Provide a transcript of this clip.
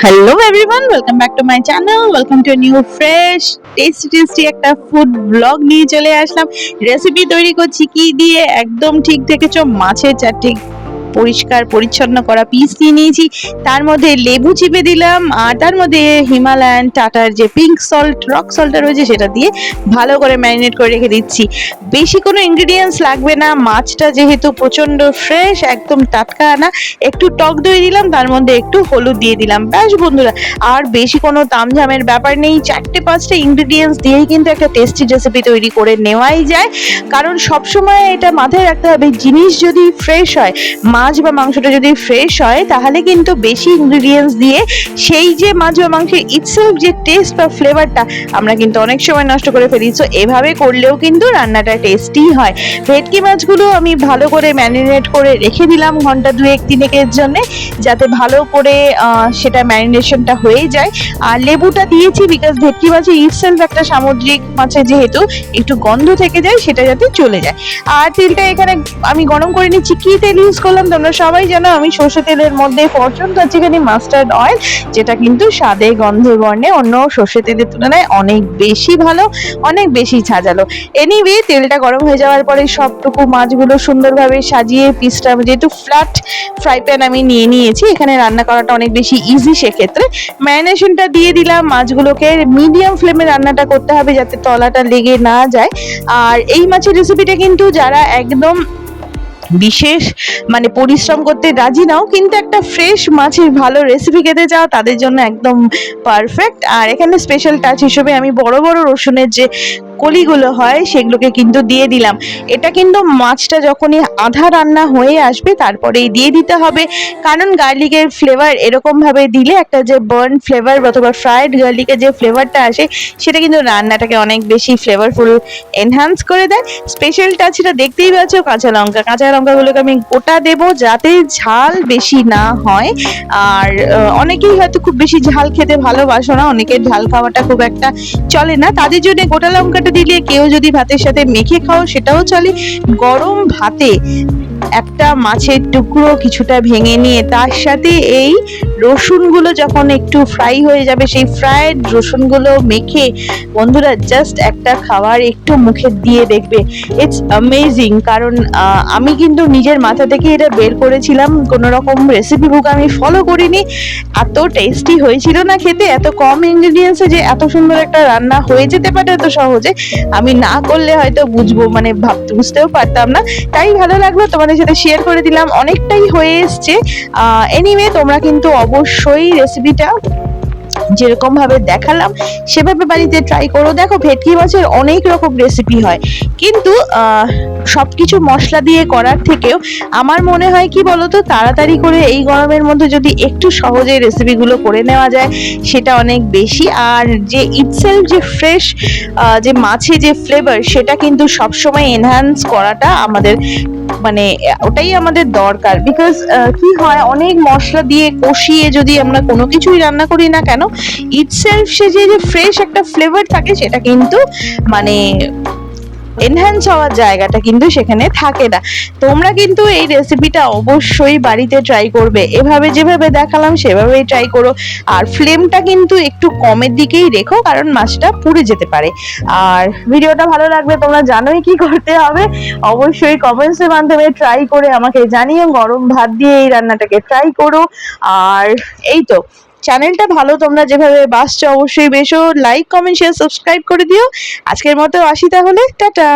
Hello everyone, welcome back to my channel. Welcome to new fresh tasty একটা food blog নিয়ে চলে আসলাম। Recipe তৈরি করছি কি দিয়ে, একদম ঠিক দেখেছো, মাছের চারটি পরিষ্কার পরিচ্ছন্ন করা পিস নিয়ে নিয়েছি, তার মধ্যে লেবু চিপে দিলাম, আর তার মধ্যে হিমালয়ান টাটার যে পিঙ্ক সল্ট রক সল্টটা রয়েছে সেটা দিয়ে ভালো করে ম্যারিনেট করে রেখে দিচ্ছি। বেশি কোনো ইনগ্রিডিয়েন্টস লাগবে না, মাছটা যেহেতু প্রচন্ড ফ্রেশ, একদম টাটকা আনা। একটু টক দই দিলাম, তার মধ্যে একটু হলুদ দিয়ে দিলাম, ব্যাস বন্ধুরা। আর বেশি কোনো তামঝামের ব্যাপার নেই, 4-5টা ইনগ্রিডিয়েন্টস দিয়েই কিন্তু একটা টেস্টি রেসিপি তৈরি করে নেওয়াই যায়। কারণ সবসময় এটা মাথায় রাখতে হবে, জিনিস যদি ফ্রেশ হয়, মাছ বা মাংসটা যদি ফ্রেশ হয়, তাহলে কিন্তু বেশি ইনগ্রিডিয়েন্টস দিয়ে সেই যে মাছ বা মাংসের ইটসেলফ যে টেস্ট বা ফ্লেভারটা আমরা কিন্তু অনেক সময় নষ্ট করে ফেলি। সো এভাবে করলেও কিন্তু রান্নাটা টেস্টি হয়। ভেটকি মাছগুলো আমি ভালো করে ম্যারিনেট করে রেখে দিলাম ঘন্টা 2-3 জন্য, যাতে ভালো করে সেটা ম্যারিনেশনটা হয়ে যায়। আর লেবুটা দিয়েছি বিকজ ভেটকি মাছের ইটসেলফ একটা সামুদ্রিক মাছে যেহেতু একটু গন্ধ থেকে যায়, সেটা যাতে চলে যায়। আর তেলটা এখানে আমি গরম করে নিচ্ছি। কি তেল ইউজ করলাম তোমরা সবাই জানো, আমি সর্ষে তেলের মধ্যে ফরচুন কাচিকানি মাস্টার্ড অয়েল, যেটা কিন্তু স্বাদে গন্ধে বর্ণে অন্য সর্ষে তেলের তুলনায় অনেক বেশি ভালো, অনেক বেশি ঝাঁঝালো। এনিওয়ে, তেলটা গরম হয়ে যাওয়ার পরে সবটুকু মাছগুলো সুন্দরভাবে সাজিয়ে, পিসটা যেহেতু ফ্ল্যাট ফ্রাই প্যান আমি নিয়ে নিয়েছি, এখানে রান্না করাটা অনেক বেশি ইজি, সেক্ষেত্রে ম্যারিনেশনটা দিয়ে দিলাম। মাছগুলোকে মিডিয়াম ফ্লেমে রান্নাটা করতে হবে যাতে তলাটা লেগে না যায়। আর এই মাছের রেসিপিটা কিন্তু যারা একদম বিশেষ পরিশ্রম করতে রাজি নাও, কিন্তু একটা ফ্রেশ মাছের ভালো রেসিপি খেতে চাও, তাদের জন্য একদম পারফেক্ট। আর এখানে স্পেশাল টাচ হিসেবে আমি বড় বড় রসুনের যে কলিগুলো হয় সেগুলোকে কিন্তু দিয়ে দিলাম। এটা কিন্তু মাছটা যখনই আধা রান্না হয়ে আসবে তারপরেই দিয়ে দিতে হবে, কারণ গার্লিকের ফ্লেভার এরকম ভাবে দিলে একটা যে বার্ন ফ্লেভার অথবা ফ্রাইড গার্লিকের যে ফ্লেভারটা আসে, সেটা কিন্তু রান্নাটাকে অনেক বেশি ফ্লেভারফুল এনহ্যান্স করে দেয়। স্পেশাল টাচ এটা দেখতেই পাচ্ছ, কাঁচা লঙ্কাগুলোকে আমি গোটা দেবো যাতে ঝাল বেশি না হয়। আর অনেকেই হয়তো খুব বেশি ঝাল খেতে ভালোবাসো না, অনেকের ঝাল খাওয়াটা খুব একটা চলে না, তাদের জন্য গোটা লঙ্কাটা দিলে, কেউ যদি ভাতের সাথে মেখে খাও সেটাও চলে। গরম ভাতে একটা মাছের টুকরো কিছুটা ভেঙে নিয়ে তার সাথে এই রসুনগুলো যখন একটু ফ্রাই হয়ে যাবে, সেই ফ্রাইড রসুনগুলো মেখে বন্ধুরা জাস্ট একটা খাবার একটু মুখে দিয়ে দেখবে, ইটস অ্যামেজিং। কারণ আমি কিন্তু নিজের মাথা থেকে এটা বের করেছিলাম, কোনো রকম রেসিপি বুক আমি ফলো করিনি। এত টেস্টি হয়েছিল না খেতে, এত কম ইনগ্রিডিয়েন্টসে যে এত সুন্দর একটা রান্না হয়ে যেতে পারে এত সহজে, আমি না করলে হয়তো বুঝতেও পারতাম না। তাই ভালো লাগলো, তোমাদের সাথে শেয়ার করে দিলাম। অনেকটাই হয়ে এসছে। এনিওয়ে, তোমরা কিন্তু অবশ্যই রেসিপিটা যেরকম ভাবে দেখালাম সেভাবে বাড়িতে ট্রাই করো। দেখো, ভেটকি মাছের অনেক রকম রেসিপি হয়, কিন্তু সবকিছু মশলা দিয়ে করার থেকেও আমার মনে হয় কি বলতো, তাড়াতাড়ি করে এই গরমের মধ্যে যদি একটু সহজে রেসিপিগুলো করে নেওয়া যায় সেটা অনেক বেশি। আর যে ইটসেলফ যে ফ্রেশ যে মাছে যে ফ্লেভার, সেটা কিন্তু সবসময় এনহ্যান্স করাটা আমাদের ওটাই আমাদের দরকার। বিকজ কি হয়, অনেক মশলা দিয়ে কষিয়ে যদি আমরা কোনো কিছুই রান্না করি না কেন, ইটসেলফ সে যে ফ্রেশ একটা ফ্লেভার থাকে সেটা কিন্তু এনহ্যান্স হওয়ার জায়গাটা কিন্তু সেখানে থাকে না। তোমরা কিন্তু এই রেসিপিটা অবশ্যই বাড়িতে ট্রাই করবে, এভাবে যেভাবে দেখালাম সেভাবেই ট্রাই করো। আর ফ্লেমটা কিন্তু একটু কমের দিকেই রেখো, কারণ মাছটা পুড়ে যেতে পারে। আর ভিডিওটা ভালো লাগবে, তোমরা জানোই কি করতে হবে, অবশ্যই কমেন্টসের মাধ্যমে ট্রাই করে আমাকে জানিও। গরম ভাত দিয়ে এই রান্নাটাকে ট্রাই করো। আর এই তো, চ্যানেলটা ভালো তোমরা যেভাবে বাসছো, অবশ্যই বেশো লাইক কমেন্ট শেয়ার সাবস্ক্রাইব করে দিও। আজকের মতো আসি তাহলে, টাটা।